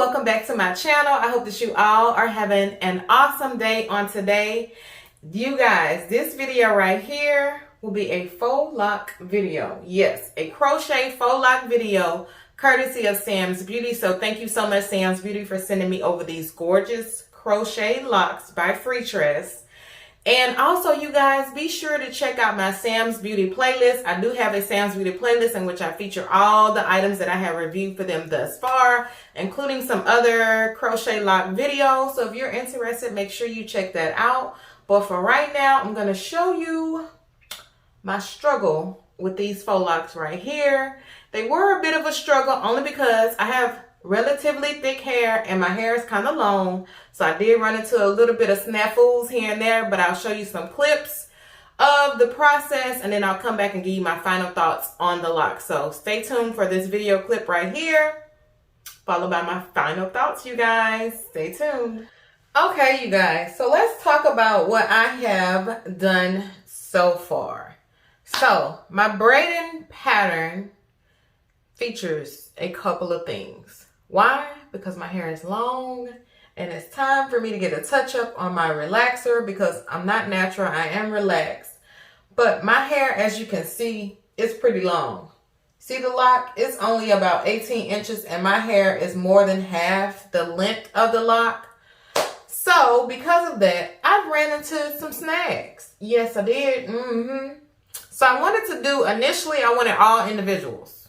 welcome back to my channel. I hope that you all are having an awesome day on today. You guys, this video right here will be a faux loc video. Yes, a crochet faux loc video courtesy of Sam's Beauty. So thank you so much, Sam's Beauty, for sending me over these gorgeous crochet locks by FreeTress. And also, you guys, be sure to check out my Sam's Beauty playlist. I do have a Sam's Beauty playlist in which I feature all the items that I have reviewed for them thus far, including some other crochet lock videos. So if you're interested, make sure you check that out. But for right now, I'm going to show you my struggle with these faux locks right here. They were a bit of a struggle only because I have relatively thick hair and my hair is kind of long, so I did run into a little bit of snafus here and there, but I'll show you some clips of the process and then I'll come back and give you my final thoughts on the lock. So stay tuned for this video clip right here, followed by my final thoughts, you guys. Stay tuned. Okay, you guys, so let's talk about what I have done so far. So my braiding pattern features a couple of things. Why? Because my hair is long and it's time for me to get a touch up on my relaxer because I'm not natural, I am relaxed. But my hair, as you can see, is pretty long. See the lock? It's only about 18 inches and my hair is more than half the length of the lock. So because of that, I've ran into some snags. Yes, I did. So I wanted to do, initially I wanted all individuals.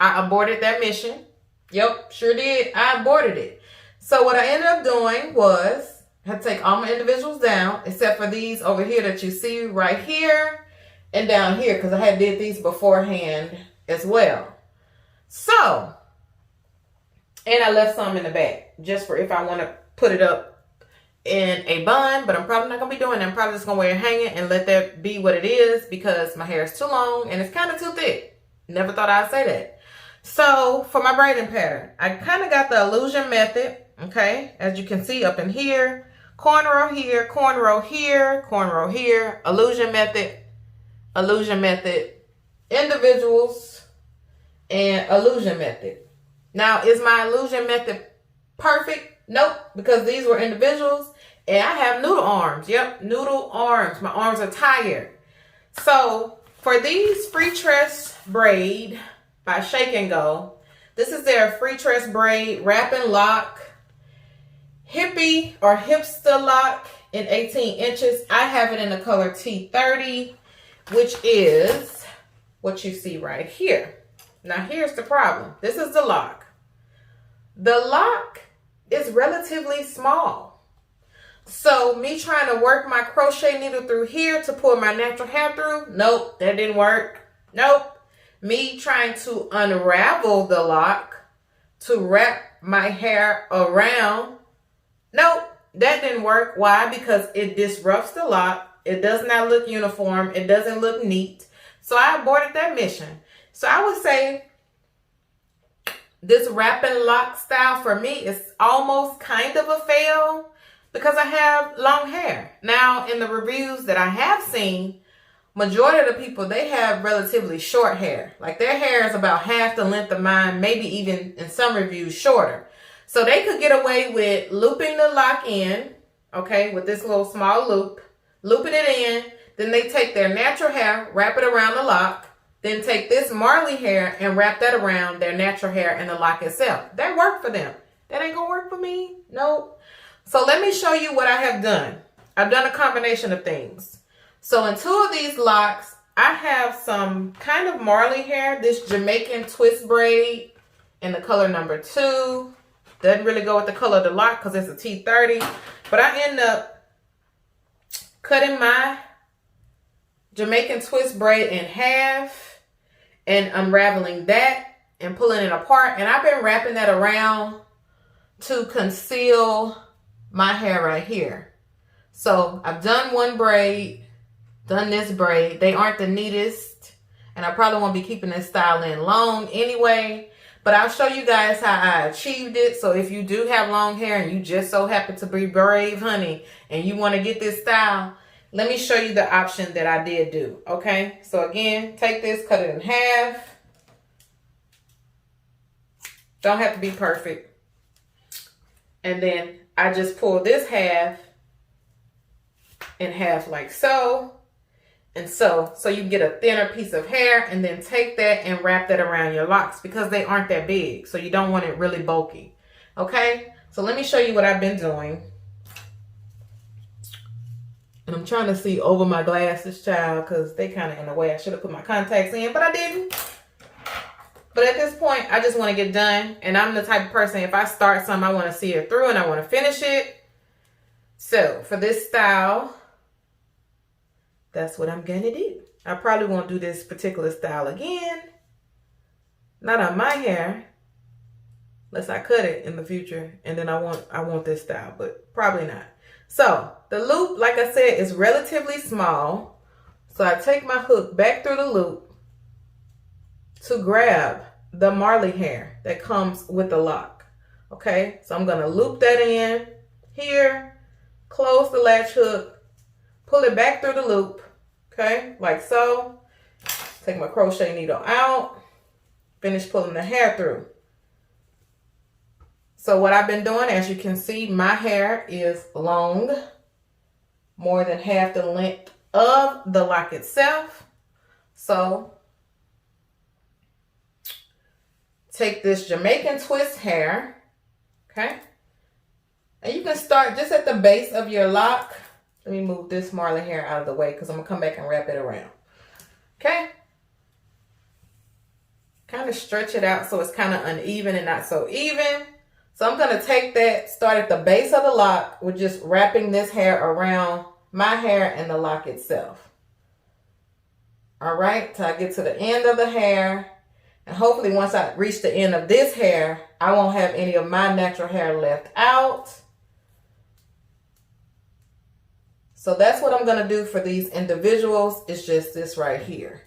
I aborted that mission. Yep, sure did. I aborted it. So what I ended up doing was I had to take all my individuals down, except for these over here that you see right here and down here, because I had did these beforehand as well. So, and I left some in the back just for if I want to put it up in a bun, but I'm probably not going to be doing that. I'm probably just going to wear it hanging and let that be what it is because my hair is too long and it's kind of too thick. Never thought I'd say that. So for my braiding pattern, I kind of got the illusion method, okay? As you can see up in here, cornrow here, cornrow here, cornrow here, illusion method, individuals, and illusion method. Now, is my illusion method perfect? Nope, because these were individuals and I have noodle arms. Yep, noodle arms. My arms are tired. So for these FreeTress Braid by Shake and Go. This is their FreeTress Braid Wrap and Lock Hippie or Hipsta Loc in 18 inches. I have it in the color T30, which is what you see right here. Now here's the problem. This is the lock. The lock is relatively small. So me trying to work my crochet needle through here to pull my natural hair through, nope, that didn't work. Nope. Me trying to unravel the lock to wrap my hair around, nope, that didn't work. Why? Because it disrupts the lock. It does not look uniform. It doesn't look neat. So I aborted that mission. So I would say this wrap and lock style for me is almost kind of a fail because I have long hair. Now in the reviews that I have seen, majority of the people, they have relatively short hair. Like their hair is about half the length of mine, maybe even in some reviews shorter. So they could get away with looping the lock in, okay, with this little small loop, looping it in. Then they take their natural hair, wrap it around the lock, then take this Marley hair and wrap that around their natural hair and the lock itself. That worked for them. That ain't gonna work for me. Nope. So let me show you what I have done. I've done a combination of things. So in two of these locks, I have some kind of Marley hair, this Jamaican twist braid in the color number 2. Doesn't really go with the color of the lock because it's a T30. But I end up cutting my Jamaican twist braid in half and unraveling that and pulling it apart. And I've been wrapping that around to conceal my hair right here. So I've done one braid. Done this braid. They aren't the neatest and I probably won't be keeping this style in long anyway, but I'll show you guys how I achieved it. So if you do have long hair and you just so happen to be brave, honey, and you want to get this style, let me show you the option that I did do. Okay, so again, take this, cut it in half. Don't have to be perfect. And then I just pull this half in half like so. And so you can get a thinner piece of hair, and then take that and wrap that around your locks because they aren't that big. So you don't want it really bulky. Okay, so let me show you what I've been doing. And I'm trying to see over my glasses, child, because they kind of in the way. I should have put my contacts in, but I didn't. But at this point, I just want to get done. And I'm the type of person, if I start something, I want to see it through and I want to finish it. So for this style, that's what I'm going to do. I probably won't do this particular style again. Not on my hair. Unless I cut it in the future. And then I want this style, but probably not. So the loop, like I said, is relatively small. So I take my hook back through the loop to grab the Marley hair that comes with the lock. Okay, so I'm going to loop that in here, close the latch hook, pull it back through the loop. Okay, like so. Take my crochet needle out, finish pulling the hair through. So what I've been doing, as you can see, my hair is long, more than half the length of the lock itself. So take this Jamaican twist hair, okay? And you can start just at the base of your lock. Let me move this Marley hair out of the way because I'm gonna come back and wrap it around. Okay? Kind of stretch it out so it's kind of uneven and not so even. So I'm going to take that, start at the base of the lock with just wrapping this hair around my hair and the lock itself. All right, till I get to the end of the hair. And hopefully once I reach the end of this hair, I won't have any of my natural hair left out. So that's what I'm going to do for these individuals. It's just this right here.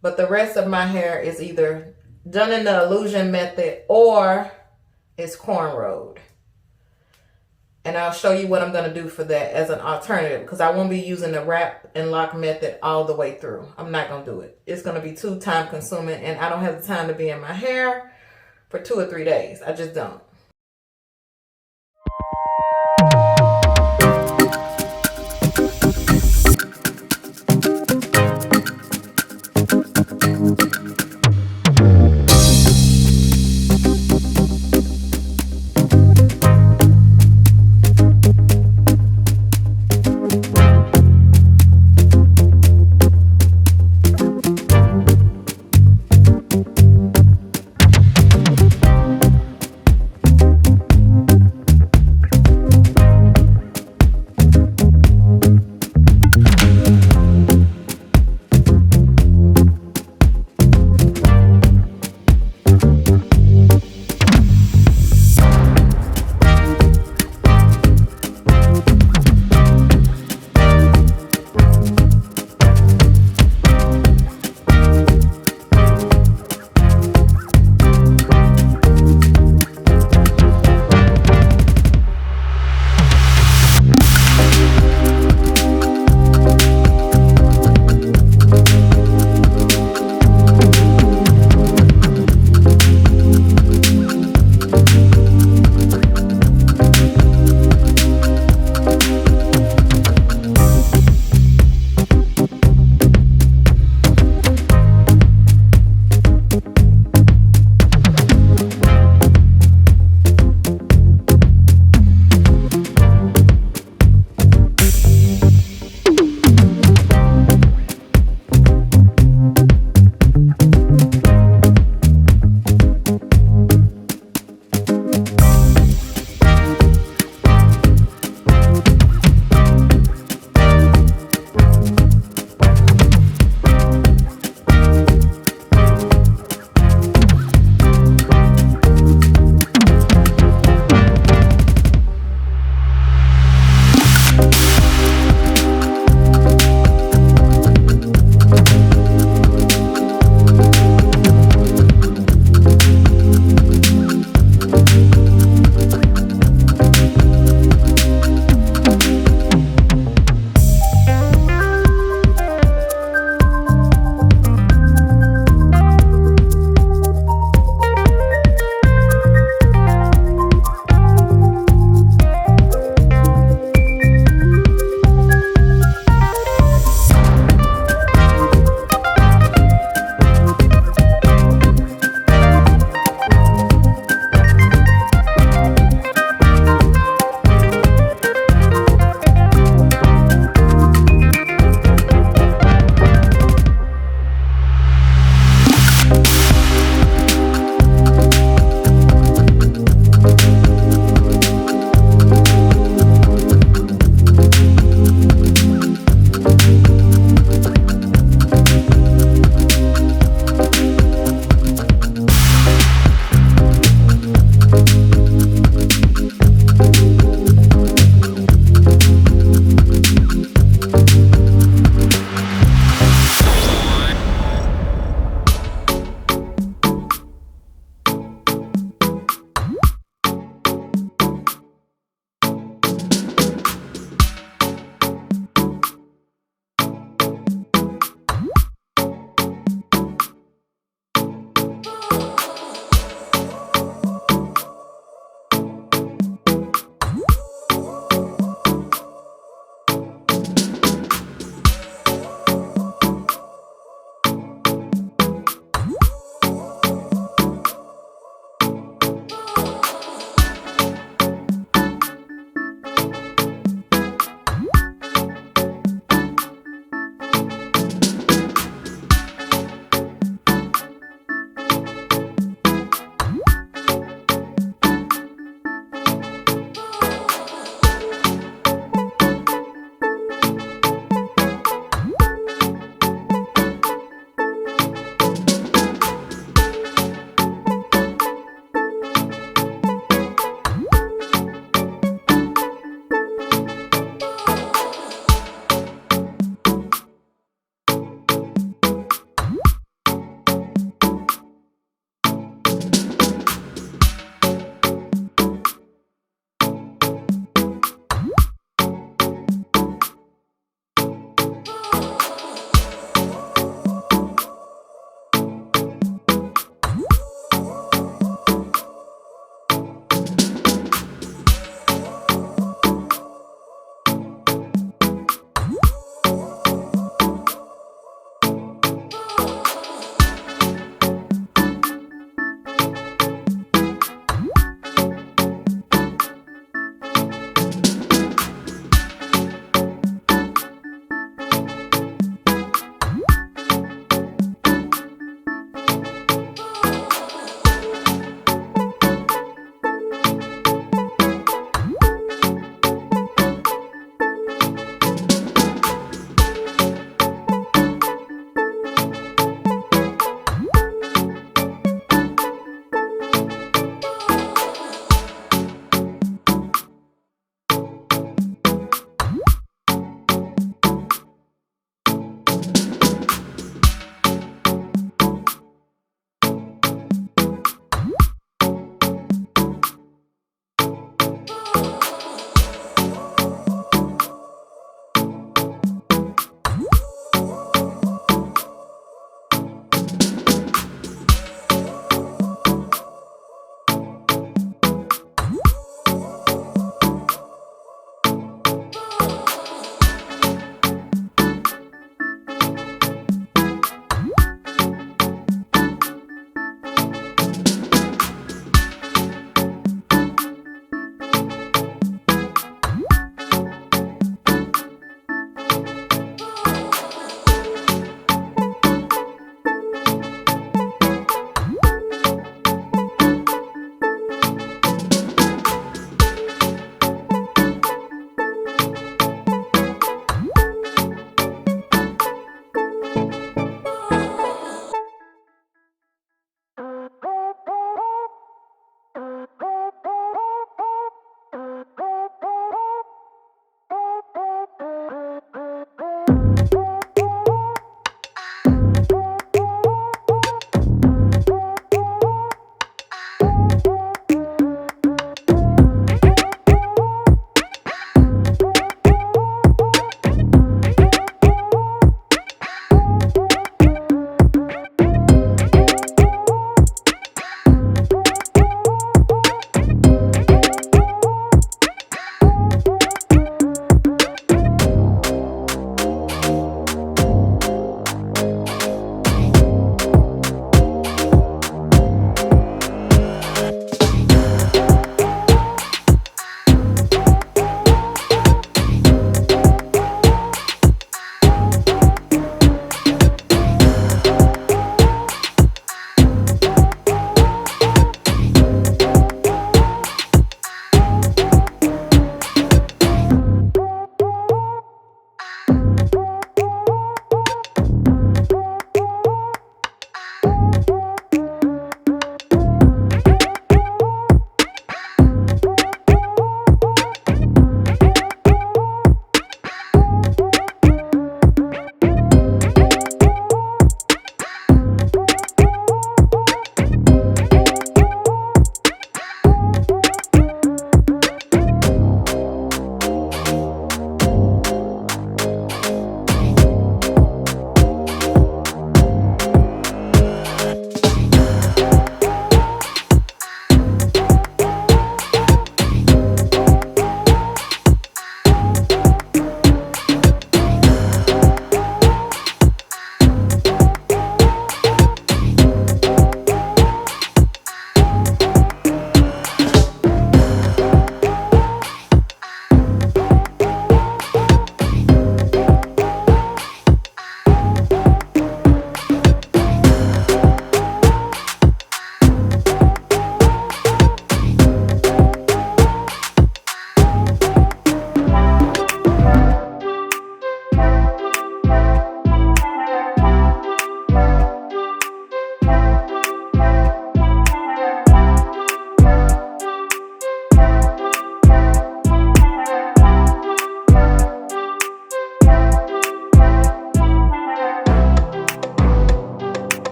But the rest of my hair is either done in the illusion method or it's cornrowed. And I'll show you what I'm going to do for that as an alternative, because I won't be using the wrap and lock method all the way through. I'm not going to do it. It's going to be too time consuming, and I don't have the time to be in my hair for 2 or 3 days. I just don't.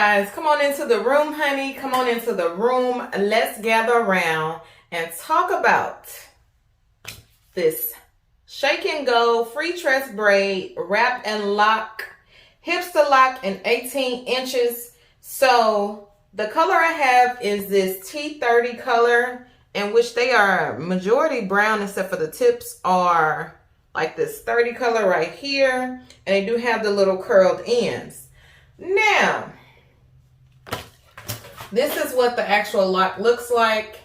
guys, come on into the room, honey. Come on into the room. Let's gather around and talk about this shake and go FreeTress Braid Wrap and Lock Hipsta Loc in 18 inches. So the color I have is this T30 color, in which they are majority brown except for the tips are like this 30 color right here. And they do have the little curled ends. Now, this is what the actual lock looks like.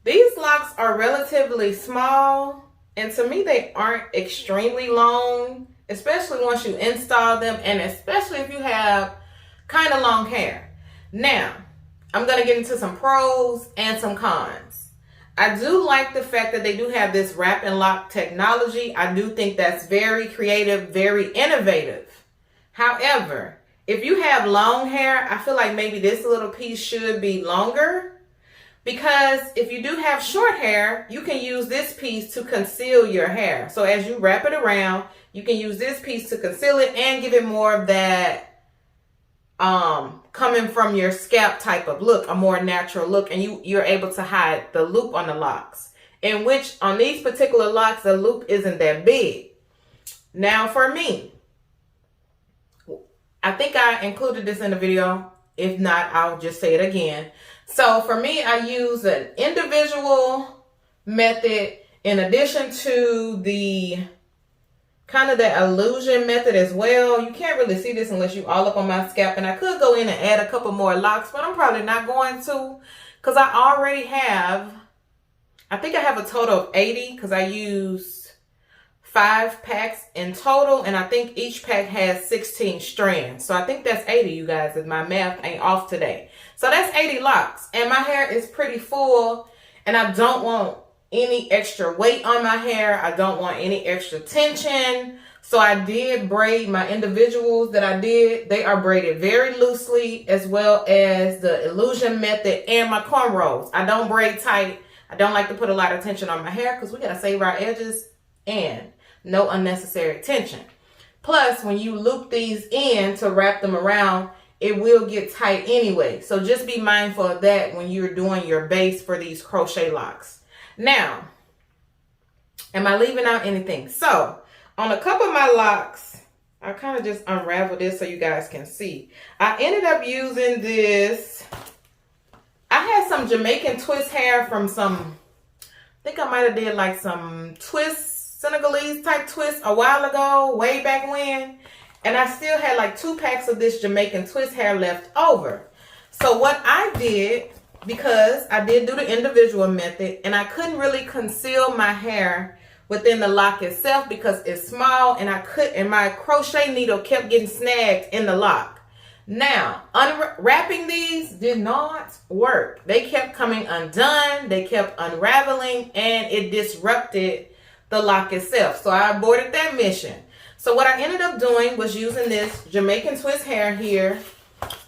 These locks are relatively small, and to me they aren't extremely long, especially once you install them, and especially if you have kind of long hair. Now, I'm going to get into some pros and some cons. I do like the fact that they do have this wrap and lock technology. I do think that's very creative, very innovative. However, if you have long hair, I feel like maybe this little piece should be longer, because if you do have short hair, you can use this piece to conceal your hair. So as you wrap it around, you can use this piece to conceal it and give it more of that coming from your scalp type of look, a more natural look, and you're able to hide the loop on the locks, in which on these particular locks, the loop isn't that big. Now for me, I think I included this in the video. If not, I'll just say it again. So for me, I use an individual method in addition to the kind of the illusion method as well. You can't really see this unless you all up on my scalp. And I could go in and add a couple more locks, but I'm probably not going to, because I already have, I think I have a total of 80, because I use 5 packs in total, and I think each pack has 16 strands. So I think that's 80, you guys, if my math ain't off today. So that's 80 locks, and my hair is pretty full, and I don't want any extra weight on my hair. I don't want any extra tension. So I did braid my individuals that I did. They are braided very loosely, as well as the illusion method and my cornrows. I don't braid tight. I don't like to put a lot of tension on my hair because we got to save our edges and no unnecessary tension. Plus, when you loop these in to wrap them around, it will get tight anyway. So just be mindful of that when you're doing your base for these crochet locks. Now, am I leaving out anything? So, on a couple of my locks, I kind of just unraveled this so you guys can see. I ended up using this. I had some Jamaican twist hair from some, I think I might have did like some twists, Senegalese type twist a while ago, way back when, and I still had like 2 packs of this Jamaican twist hair left over. So what I did, because I did do the individual method and I couldn't really conceal my hair within the lock itself because it's small, and my crochet needle kept getting snagged in the lock. Now, unwrapping these did not work. They kept coming undone, they kept unraveling, and it disrupted the lock itself. So I aborted that mission. So what I ended up doing was using this Jamaican twist hair here.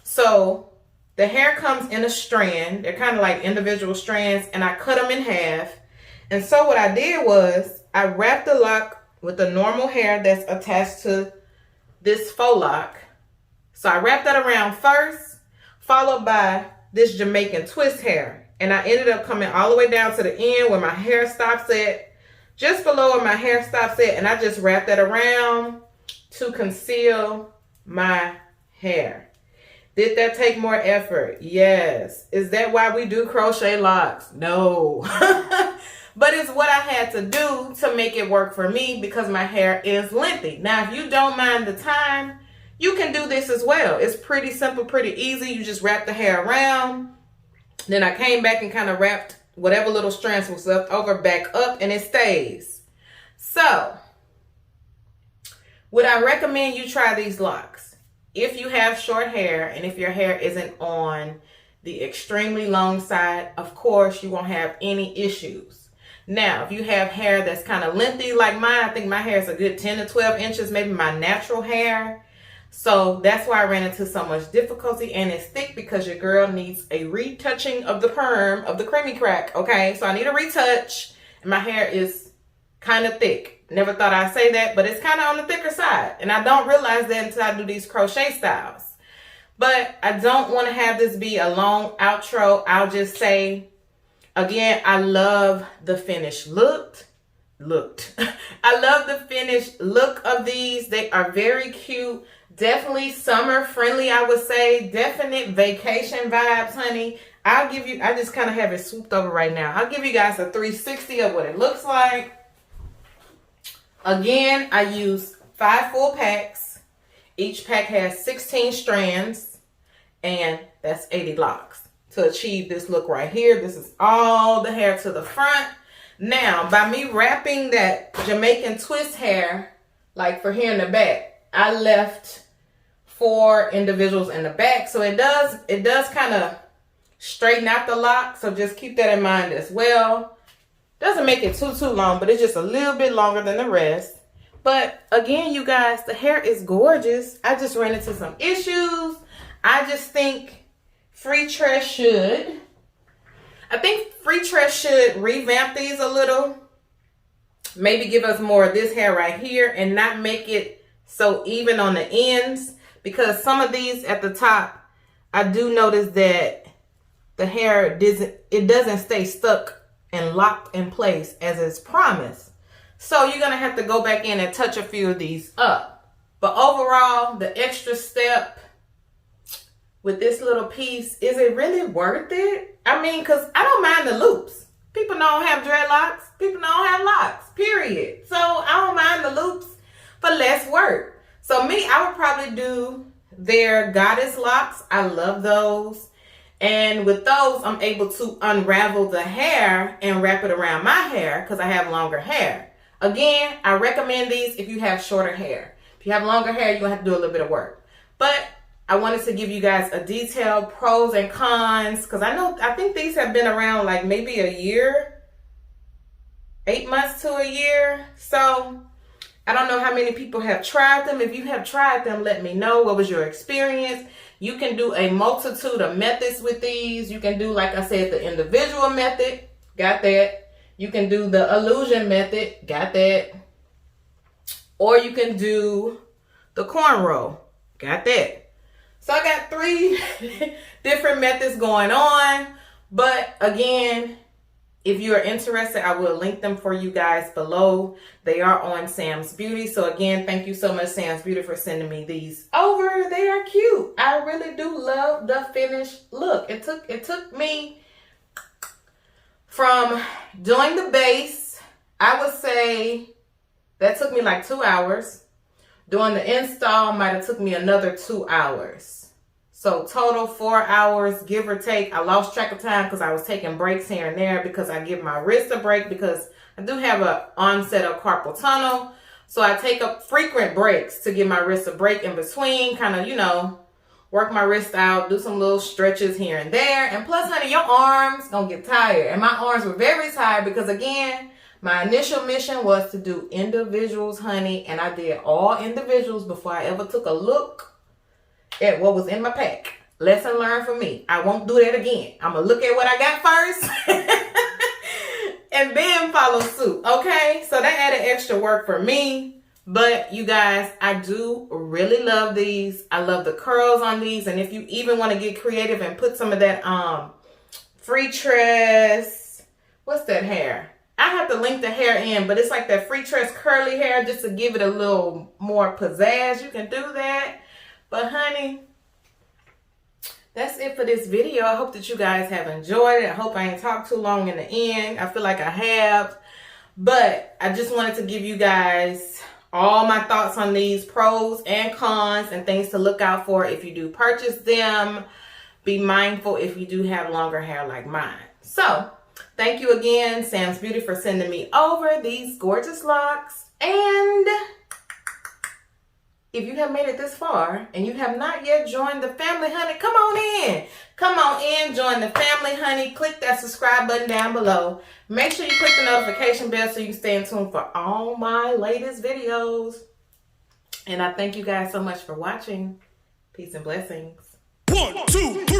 So the hair comes in a strand. They're kind of like individual strands, and I cut them in half. And so what I did was I wrapped the lock with the normal hair that's attached to this faux lock. So I wrapped that around first, followed by this Jamaican twist hair. And I ended up coming all the way down to the end where my hair stops at, just below where my hair stops at, and I just wrap that around to conceal my hair. Did that take more effort? Yes. Is that why we do crochet locks? No. But it's what I had to do to make it work for me because my hair is lengthy. Now, if you don't mind the time, you can do this as well. It's pretty simple, pretty easy. You just wrap the hair around. Then I came back and kind of wrapped whatever little strands was left over back up, and it stays. So, would I recommend you try these locks? If you have short hair and if your hair isn't on the extremely long side, of course, you won't have any issues. Now, if you have hair that's kind of lengthy like mine, I think my hair is a good 10 to 12 inches, maybe my natural hair. So that's why I ran into so much difficulty, and it's thick because your girl needs a retouching of the perm, of the creamy crack, okay? So I need a retouch, and my hair is kind of thick. Never thought I'd say that, but it's kind of on the thicker side, and I don't realize that until I do these crochet styles. But I don't want to have this be a long outro. I'll just say, again, I love the finished look. I love the finished look of these. They are very cute. Definitely summer friendly, I would say. Definite vacation vibes, honey. I just kind of have it swooped over right now. I'll give you guys a 360 of what it looks like. Again, I use 5 full packs. Each pack has 16 strands, and that's 80 locks to achieve this look right here. This is all the hair to the front. Now, by me wrapping that Jamaican twist hair, like for here in the back, I left 4 individuals in the back. So it does kind of straighten out the lock. So just keep that in mind as well. Doesn't make it too long, but it's just a little bit longer than the rest. But again, you guys, the hair is gorgeous. I just ran into some issues. I just think FreeTress should revamp these a little. Maybe give us more of this hair right here and not make it so even on the ends. Because some of these at the top, I do notice that the hair doesn't stay stuck and locked in place as is promised. So you're going to have to go back in and touch a few of these up. But overall, the extra step with this little piece, is it really worth it? I mean, because I don't mind the loops. People don't have dreadlocks. People don't have locks, period. So I don't mind the loops for less work. So me, I would probably do their goddess locks. I love those. And with those, I'm able to unravel the hair and wrap it around my hair because I have longer hair. Again, I recommend these if you have shorter hair. If you have longer hair, you're going to have to do a little bit of work. But I wanted to give you guys a detailed pros and cons because I think these have been around like maybe a year, 8 months to a year. So I don't know how many people have tried them. If you have tried them, let me know. What was your experience? You can do a multitude of methods with these. You can do, like I said, the individual method. Got that. You can do the illusion method. Got that. Or you can do the cornrow. Got that. So I got 3 different methods going on. But again, if you are interested, I will link them for you guys below. They are on Sam's Beauty. So again, thank you so much, Sam's Beauty, for sending me these over. They are cute. I really do love the finished look. It took me from doing the base, I would say that took me like 2 hours. Doing the install might have took me another 2 hours. So total 4 hours, give or take. I lost track of time because I was taking breaks here and there because I give my wrist a break because I do have an onset of carpal tunnel. So I take up frequent breaks to give my wrist a break in between, kind of, you know, work my wrist out, do some little stretches here and there. And plus, honey, your arms gonna get tired. And my arms were very tired because, again, my initial mission was to do individuals, honey. And I did all individuals before I ever took a look at what was in my pack. Lesson learned for me. I won't do that again. I'm going to look at what I got first and then follow suit. Okay? So that added extra work for me. But you guys, I do really love these. I love the curls on these. And if you even want to get creative and put some of that FreeTress, what's that hair? I have to link the hair in, but it's like that FreeTress curly hair just to give it a little more pizzazz. You can do that. But honey, that's it for this video. I hope that you guys have enjoyed it. I hope I ain't talked too long in the end. I feel like I have. But I just wanted to give you guys all my thoughts on these pros and cons and things to look out for if you do purchase them. Be mindful if you do have longer hair like mine. So, thank you again, Sam's Beauty, for sending me over these gorgeous locks. And if you have made it this far and you have not yet joined the family, honey, come on in. Come on in, join the family, honey. Click that subscribe button down below. Make sure you click the notification bell so you can stay in tune for all my latest videos. And I thank you guys so much for watching. Peace and blessings. 1, 2, 3.